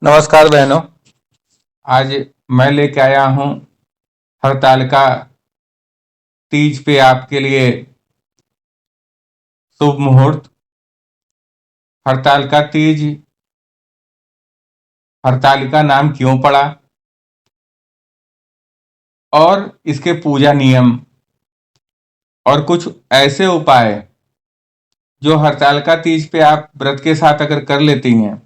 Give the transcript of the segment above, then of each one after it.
नमस्कार बहनों। आज मैं लेके आया हूँ हरतालिका तीज पे आपके लिए शुभ मुहूर्त। हरतालिका तीज, हरतालिका नाम क्यों पड़ा और इसके पूजा नियम और कुछ ऐसे उपाय जो हरतालिका तीज पे आप व्रत के साथ अगर कर लेती हैं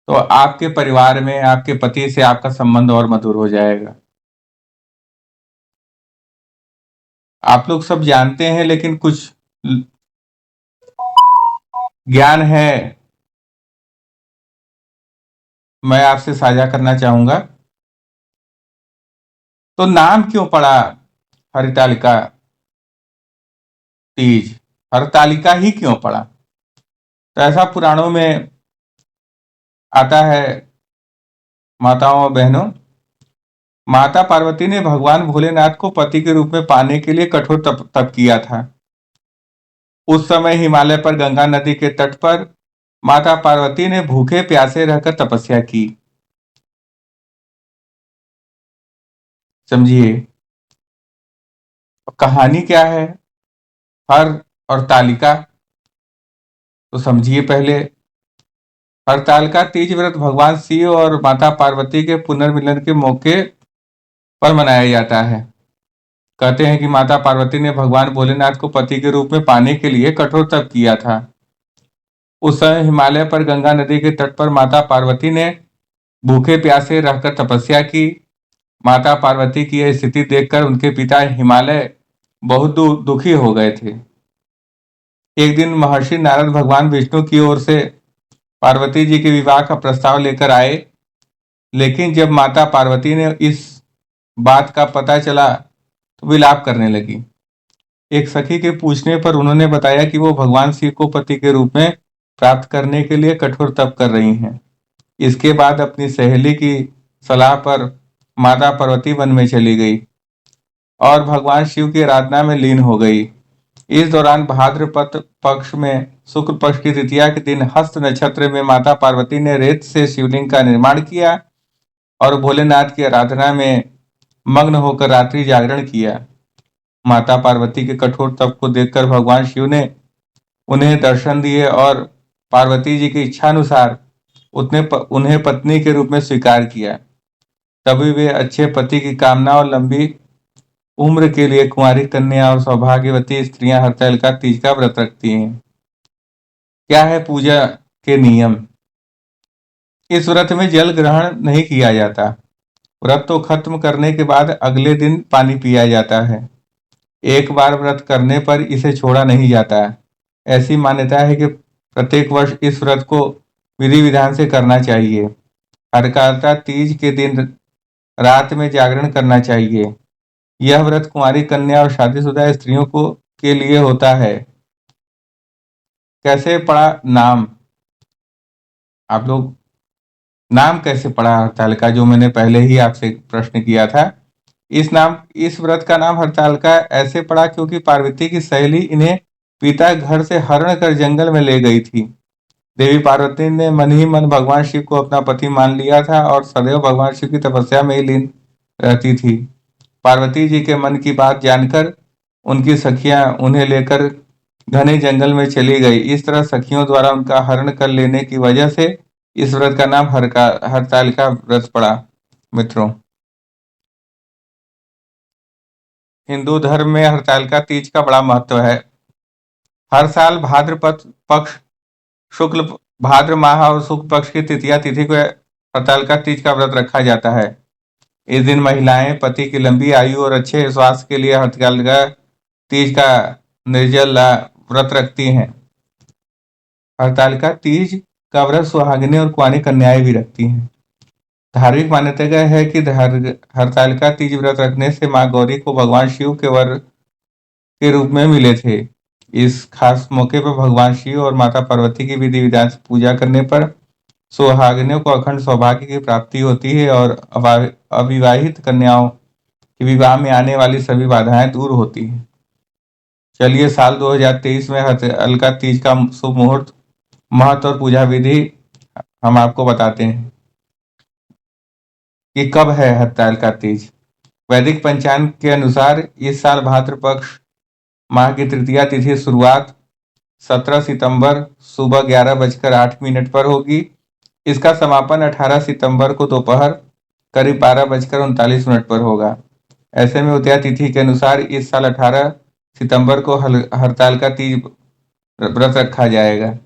तो आपके परिवार में आपके पति से आपका संबंध और मधुर हो जाएगा। आप लोग सब जानते हैं, लेकिन कुछ ज्ञान है, मैं आपसे साझा करना चाहूंगा। तो नाम क्यों पड़ा हरितालिका तीज? हरतालिका ही क्यों पड़ा? तो ऐसा पुराणों में आता है। माताओं और बहनों, माता पार्वती ने भगवान भोलेनाथ को पति के रूप में पाने के लिए कठोर तप किया था। उस समय हिमालय पर गंगा नदी के तट पर माता पार्वती ने भूखे प्यासे रहकर तपस्या की। समझिए कहानी क्या है। हर और तालिका, तो समझिए पहले। हरतालिका तीज व्रत भगवान शिव और माता पार्वती के पुनर्मिलन के मौके पर मनाया जाता है। कहते हैं कि माता पार्वती ने भगवान भोलेनाथ को पति के रूप में पाने के लिए कठोर तप किया था। उस समय हिमालय पर गंगा नदी के तट पर माता पार्वती ने भूखे प्यासे रहकर तपस्या की। माता पार्वती की यह स्थिति देखकर उनके पिता हिमालय बहुत दुखी हो गए थे। एक दिन महर्षि नारद भगवान विष्णु की ओर से पार्वती जी के विवाह का प्रस्ताव लेकर आए, लेकिन जब माता पार्वती ने इस बात का पता चला तो विलाप करने लगी। एक सखी के पूछने पर उन्होंने बताया कि वो भगवान शिव को पति के रूप में प्राप्त करने के लिए कठोर तप कर रही हैं। इसके बाद अपनी सहेली की सलाह पर माता पार्वती वन में चली गई और भगवान शिव की आराधना में लीन हो गई। इस दौरान भाद्रपद पक्ष में शुक्ल पक्ष की तृतीया के दिन हस्त नक्षत्र में माता पार्वती ने रेत से शिवलिंग का निर्माण किया और भोलेनाथ की आराधना में मग्न होकर रात्रि जागरण किया। माता पार्वती के कठोर तप को देखकर भगवान शिव ने उन्हें दर्शन दिए और पार्वती जी की इच्छा अनुसार उन्हें पत्नी के रूप में स्वीकार किया। तभी वे अच्छे पति की कामना और लंबी उम्र के लिए कुंवारी कन्या और सौभाग्यवती स्त्रियां हरतालिका तीज का व्रत रखती हैं। क्या है पूजा के नियम? इस व्रत में जल ग्रहण नहीं किया जाता। व्रत तो खत्म करने के बाद अगले दिन पानी पिया जाता है। एक बार व्रत करने पर इसे छोड़ा नहीं जाता। ऐसी मान्यता है कि प्रत्येक वर्ष इस व्रत को विधि विधान से करना चाहिए। हरतालिका तीज के दिन रात में जागरण करना चाहिए। यह व्रत कुंवारी कन्या और शादीशुदा स्त्रियों को के लिए होता है। कैसे पड़ा नाम? आप लोग नाम कैसे पड़ा हरतालिका, जो मैंने पहले ही आपसे प्रश्न किया था। इस व्रत का नाम हरतालिका ऐसे पड़ा क्योंकि पार्वती की सहेली इन्हें पिता घर से हरण कर जंगल में ले गई थी। देवी पार्वती ने मन ही मन भगवान शिव को अपना पति मान लिया था और सदैव भगवान शिव की तपस्या में ही लीन रहती थी। पार्वती जी के मन की बात जानकर उनकी सखियां उन्हें लेकर घने जंगल में चली गई। इस तरह सखियों द्वारा उनका हरण कर लेने की वजह से इस व्रत का नाम हरतालिका व्रत पड़ा। मित्रों, हिंदू धर्म में हरतालिका तीज का बड़ा महत्व है। हर साल भाद्रपद पक्ष शुक्ल भाद्र माह और शुक्ल पक्ष की तृतीया तिथि को हरतालिका तीज का व्रत रखा जाता है। इस दिन महिलाएं पति की लंबी आयु और अच्छे स्वास्थ्य के लिए हरतालिका तीज का निर्जला व्रत रखती हैं। हरतालिका तीज का व्रत सुहागिनें और कुंवारी कन्याएं भी रखती हैं। धार्मिक मान्यता है कि हरतालिका तीज व्रत रखने से मां गौरी को भगवान शिव के वर के रूप में मिले थे। इस खास मौके पर भगवान शिव और माता पार्वती की विधि विधान से पूजा करने पर सुहागिनों को अखंड सौभाग्य की प्राप्ति होती है और अविवाहित कन्याओं के विवाह में आने वाली सभी बाधाएं दूर होती हैं। चलिए, साल 2023 में हरतालिका तीज का शुभ मुहूर्त, महत्व और पूजा विधि हम आपको बताते हैं। कि कब है हड़ताल का तीज। वैदिक पंचांग के अनुसार इस साल भाद्र पक्ष माह की तृतीया तिथि शुरुआत 17 सितंबर सुबह 11:08 पर होगी। इसका समापन 18 सितंबर को दोपहर करीब 12:39 पर होगा। ऐसे में उदया तिथि के अनुसार इस साल 18 सितंबर को हड़ताल का तीज व्रत रखा जाएगा।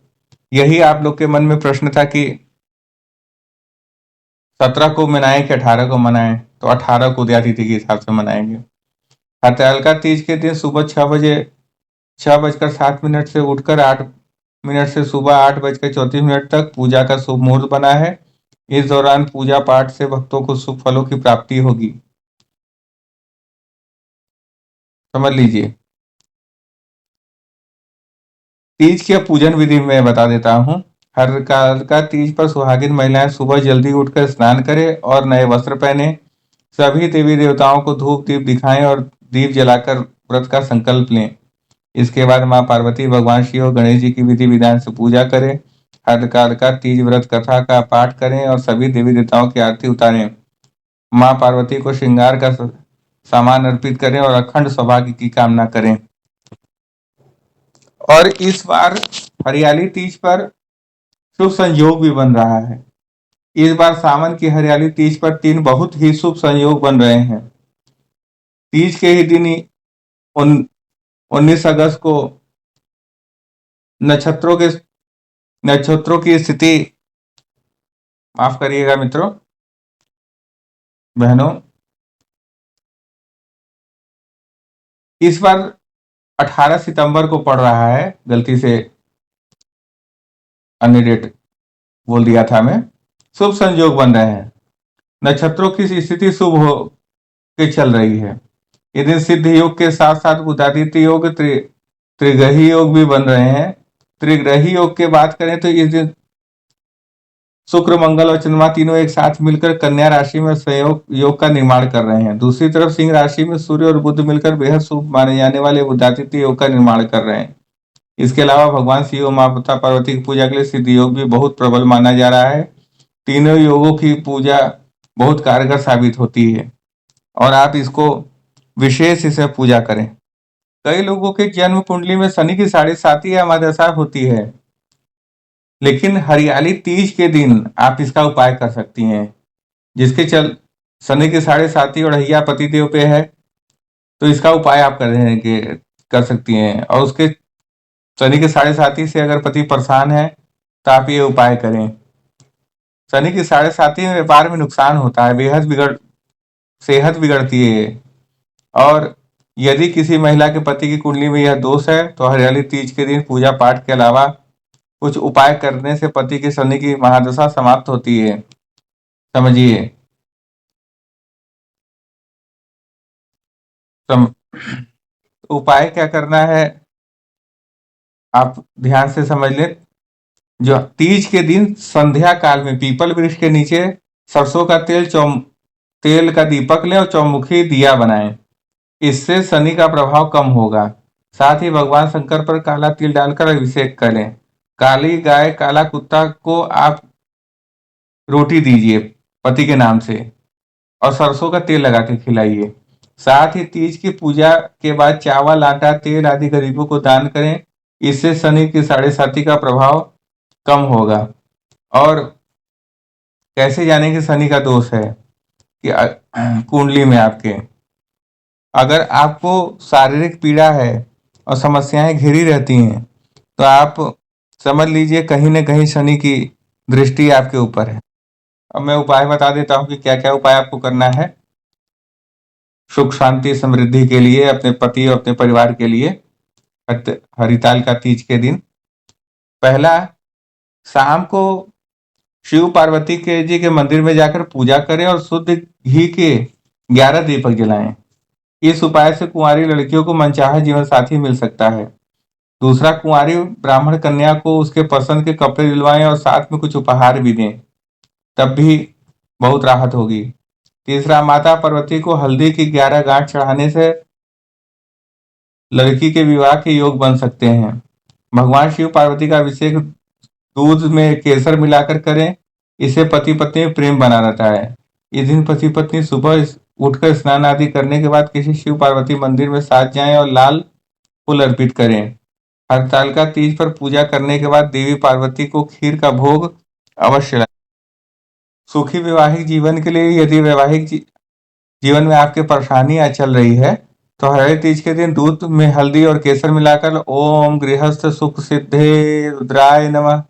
यही आप लोग के मन में प्रश्न था कि 17 को मनाएं कि 18 को मनाएं, तो 18 को उदया तिथि के हिसाब से मनाएंगे। हड़ताल तीज के दिन सुबह 6:07 से उठकर 8 मिनट से सुबह 8:34 तक पूजा का शुभ मुहूर्त बना है। इस दौरान पूजा पाठ से भक्तों को शुभ फलों की प्राप्ति होगी। समझ लीजिए। तीज के पूजन विधि में बता देता हूँ। हरताल का तीज पर सुहागिन महिलाएं सुबह जल्दी उठकर स्नान करें और नए वस्त्र पहने। सभी देवी देवताओं को धूप दीप दिखाएं और दीप जलाकर व्रत का संकल्प लें। इसके बाद मां पार्वती, भगवान शिव और गणेश जी की विधि विधान से पूजा करें। हरताल का तीज व्रत कथा का पाठ करें और सभी देवी देवताओं की आरती उतारें। मां पार्वती को श्रृंगार का सामान अर्पित करें और अखंड सौभाग्य की कामना करें। और इस बार हरियाली तीज पर शुभ संयोग भी बन रहा है। इस बार सावन की हरियाली तीज पर 3 बहुत ही शुभ संयोग बन रहे हैं। तीज के ही दिन 19 अगस्त को नक्षत्रों के नक्षत्रों की स्थिति, माफ करिएगा मित्रों बहनों, इस बार 18 सितंबर को पड़ रहा है। गलती से अन्य डेट बोल दिया था मैं। शुभ संयोग बन रहे हैं। नक्षत्रों की स्थिति शुभ हो के चल रही है। इस दिन सिद्ध योग के साथ साथ बुधादित्य योग, त्रिग्रही योग भी बन रहे हैं। त्रिग्रही योग की बात करें तो इस दिन शुक्र, मंगल और चंद्रमा तीनों एक साथ मिलकर कन्या राशि में संयोग योग का निर्माण कर रहे हैं। दूसरी तरफ सिंह राशि में सूर्य और बुध मिलकर बेहद शुभ माने जाने वाले बुधादित्य योग का निर्माण कर रहे हैं। इसके अलावा भगवान शिव और माता पार्वती की पूजा के लिए सिद्ध योग भी बहुत प्रबल माना जा रहा है। तीनों योगों की पूजा बहुत कारगर साबित होती है और आप इसको विशेष इसे पूजा करें। कई लोगों के जन्म कुंडली में शनि की 7.5 या महादशा होती है, लेकिन हरियाली तीज के दिन आप इसका उपाय कर सकती हैं। जिसके चल शनि की 7.5 और अहिया पतिदेव पे है, तो इसका उपाय आप कर सकती हैं। और उसके शनि के 7.5 से अगर पति परेशान है तो आप ये उपाय करें। शनि की 7.5 में व्यापार में नुकसान होता है, बेहद सेहत बिगड़ती है। और यदि किसी महिला के पति की कुंडली में यह दोष है तो हरियाली तीज के दिन पूजा पाठ के अलावा कुछ उपाय करने से पति की शनि की महादशा समाप्त होती है। समझिए। उपाय क्या करना है आप ध्यान से समझ लें। जो तीज के दिन संध्या काल में पीपल वृक्ष के नीचे सरसों का तेल का दीपक लें और चौमुखी दिया बनाएं। इससे शनि का प्रभाव कम होगा। साथ ही भगवान शंकर पर काला तिल डालकर अभिषेक करें। काली गाय, काला कुत्ता को आप रोटी दीजिए पति के नाम से और सरसों का तेल लगा के खिलाइए। साथ ही तीज की पूजा के बाद चावल, आटा, तेल आदि गरीबों को दान करें। इससे शनि की 7.5 का प्रभाव कम होगा। और कैसे जाने कि शनि का दोष है कि कुंडली में आपके अगर आपको शारीरिक पीड़ा है और समस्याएं घिरी रहती हैं तो आप समझ लीजिए कहीं ना कहीं शनि की दृष्टि आपके ऊपर है। अब मैं उपाय बता देता हूं कि क्या क्या उपाय आपको करना है सुख शांति समृद्धि के लिए, अपने पति और अपने परिवार के लिए हरिताल का तीज के दिन। पहला, शाम को शिव पार्वती के जी के मंदिर में जाकर पूजा करें और शुद्ध घी के 11 दीपक जलाएं। इस उपाय से कुंवारी लड़कियों को मनचाहा जीवन साथी मिल सकता है। दूसरा, कुंवारी ब्राह्मण कन्या को उसके पसंद के कपड़े दिलवाएं और साथ में कुछ उपहार भी दें, तब भी बहुत राहत होगी। तीसरा, माता पार्वती को हल्दी की 11 गांठ चढ़ाने से लड़की के विवाह के योग बन सकते हैं। भगवान शिव पार्वती का अभिषेक दूध में केसर मिलाकर करें। इससे पति पत्नी में प्रेम बना रहता है। इस दिन पति पत्नी सुबह उठकर स्नान आदि करने के बाद किसी शिव पार्वती मंदिर में साथ जाएं और लाल फूल अर्पित करें। हरतालिका तीज पर पूजा करने के बाद देवी पार्वती को खीर का भोग अवश्य लगाएं। सुखी वैवाहिक जीवन के लिए यदि जीवन में आपकी परेशानियां चल रही है तो हरे तीज के दिन दूध में हल्दी और केसर मिलाकर ओम गृहस्थ सुख सिद्धे रुद्राय नमः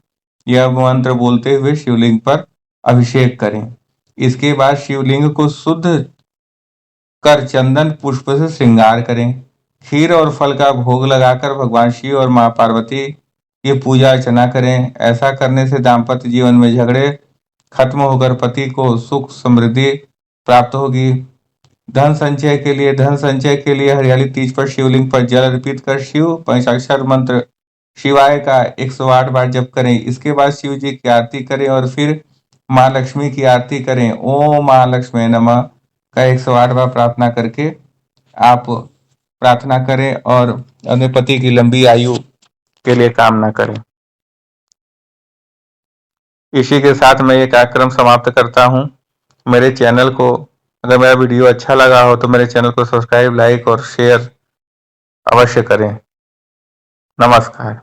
यह मंत्र बोलते हुए शिवलिंग पर अभिषेक करें। इसके बाद शिवलिंग को शुद्ध कर चंदन पुष्प से श्रृंगार करें। खीर और फल का भोग लगाकर भगवान शिव और मां पार्वती की पूजा अर्चना करें। ऐसा करने से दाम्पत्य जीवन में झगड़े खत्म होकर पति को सुख समृद्धि प्राप्त होगी। धन संचय के लिए हरियाली तीज पर शिवलिंग पर जल अर्पित कर शिव पंचाक्षर मंत्र शिवाय का 108 बार जप करें। इसके बाद शिव जी की आरती करें और फिर माँ लक्ष्मी की आरती करें। ओम महालक्ष्मी नमः का 108 बार प्रार्थना करके आप प्रार्थना करें और अपने पति की लंबी आयु के लिए कामना करें। इसी के साथ मैं ये कार्यक्रम समाप्त करता हूँ। मेरे चैनल को अगर मेरा वीडियो अच्छा लगा हो तो मेरे चैनल को सब्सक्राइब, लाइक और शेयर अवश्य करें। नमस्कार।